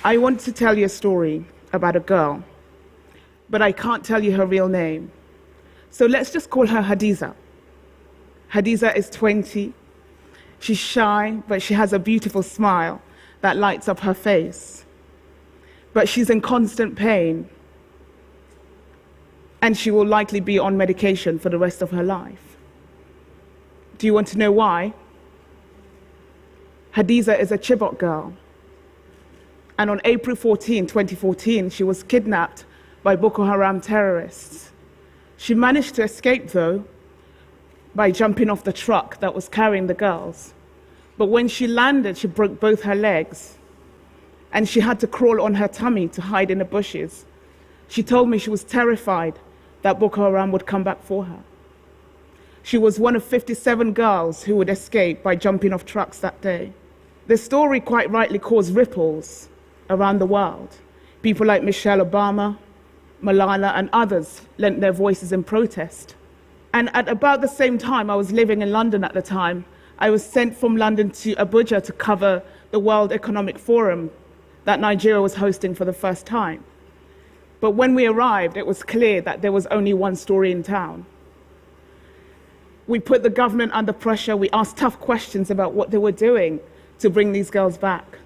I want to tell you a story about a girl, but I can't tell you her real name. So let's just call her Hadiza. Hadiza is 20. She's shy, but she has a beautiful smile that lights up her face. But she's in constant pain, and she will likely be on medication for the rest of her life. Do you want to know why? Hadiza is a Chibok girl. And on April 14, 2014, she was kidnapped by Boko Haram terrorists. She managed to escape, though, by jumping off the truck that was carrying the girls. But when she landed, she broke both her legs, and she had to crawl on her tummy to hide in the bushes. She told me she was terrified that Boko Haram would come back for her. She was one of 57 girls who would escape by jumping off trucks that day. The story quite rightly caused ripples around the world. People like Michelle Obama, Malala, and others lent their voices in protest. And at about the same time, I was living in London at the time, I was sent from London to Abuja to cover the World Economic Forum that Nigeria was hosting for the first time. But when we arrived, it was clear that there was only one story in town. We put the government under pressure. We asked tough questions about what they were doing to bring these girls back.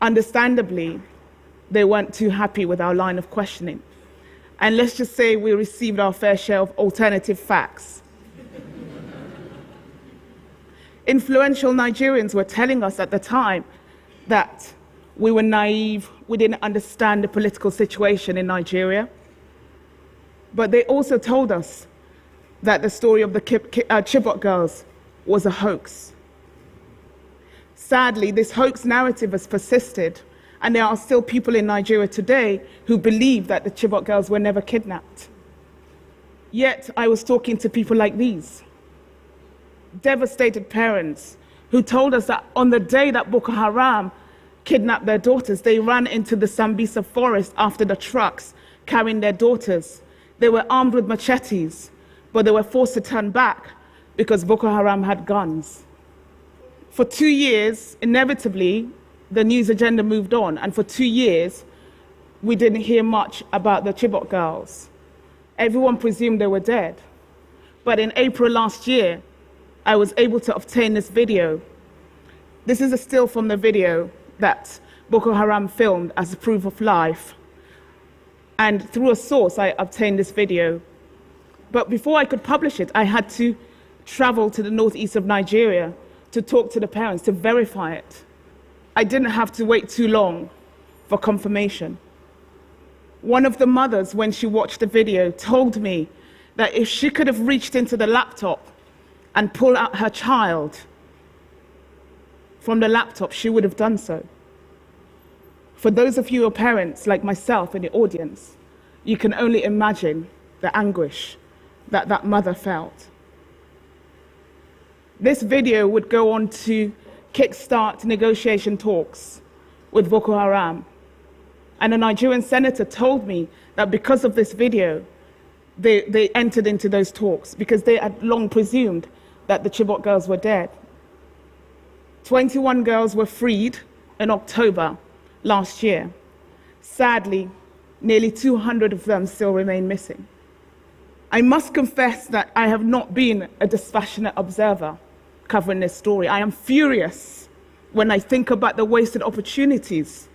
Understandably, they weren't too happy with our line of questioning. And let's just say we received our fair share of alternative facts. Influential Nigerians were telling us at the time that we were naive, we didn't understand the political situation in Nigeria. But they also told us that the story of the Chibok girls was a hoax. Sadly, this hoax narrative has persisted, and there are still people in Nigeria today who believe that the Chibok girls were never kidnapped. Yet, I was talking to people like these, devastated parents who told us that on the day that Boko Haram kidnapped their daughters, they ran into the Sambisa forest after the trucks carrying their daughters. They were armed with machetes, but they were forced to turn back because Boko Haram had guns. For 2 years, inevitably, the news agenda moved on, and for 2 years, we didn't hear much about the Chibok girls. Everyone presumed they were dead. But in April last year, I was able to obtain this video. This is a still from the video that Boko Haram filmed as a proof of life. And through a source, I obtained this video. But before I could publish it, I had to travel to the northeast of Nigeria to talk to the parents, to verify it. I didn't have to wait too long for confirmation. One of the mothers, when she watched the video, told me that if she could have reached into the laptop and pulled out her child from the laptop, she would have done so. For those of you who are parents, like myself in the audience, you can only imagine the anguish that that mother felt. This video would go on to kickstart negotiation talks with Boko Haram. And a Nigerian senator told me that because of this video, they entered into those talks because they had long presumed that the Chibok girls were dead. 21 girls were freed in October last year. Sadly, nearly 200 of them still remain missing. I must confess that I have not been a dispassionate observer covering this story. I am furious when I think about the wasted opportunities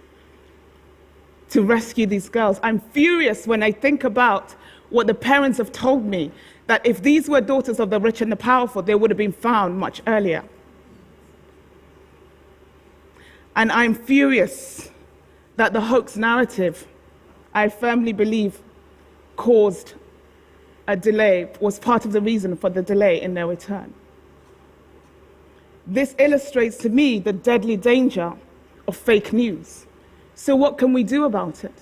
to rescue these girls. I'm furious when I think about what the parents have told me, that if these were daughters of the rich and the powerful, they would have been found much earlier. And I'm furious that the hoax narrative, I firmly believe, caused a delay, was part of the reason for the delay in their return. This illustrates to me the deadly danger of fake news. So what can we do about it?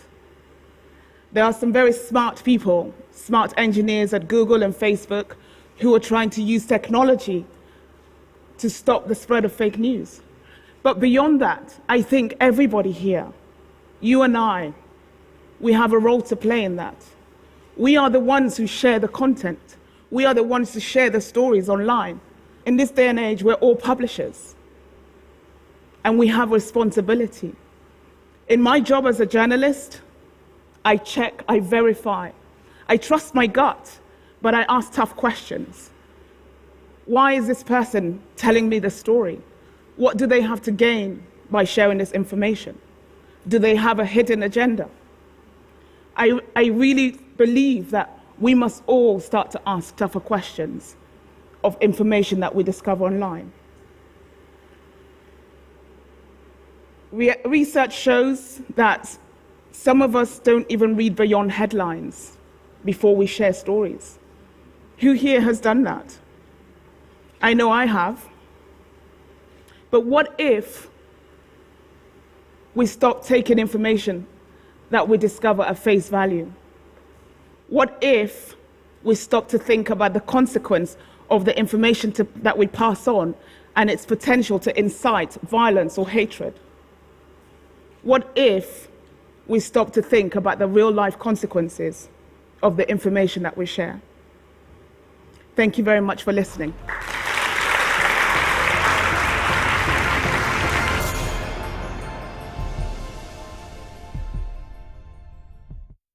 There are some very smart people, smart engineers at Google and Facebook, who are trying to use technology to stop the spread of fake news. But beyond that, I think everybody here, you and I, we have a role to play in that. We are the ones who share the content. We are the ones who share the stories online. In this day and age, we're all publishers, and we have responsibility. In my job as a journalist, I check, I verify. I trust my gut, but I ask tough questions. Why is this person telling me the story? What do they have to gain by sharing this information? Do they have a hidden agenda? I really believe that we must all start to ask tougher questions of information that we discover online. Research shows that some of us don't even read beyond headlines before we share stories. Who here has done that? I know I have. But what if we stop taking information that we discover at face value? What if we stop to think about the consequence of the information that we pass on and its potential to incite violence or hatred? What if we stop to think about the real-life consequences of the information that we share? Thank you very much for listening.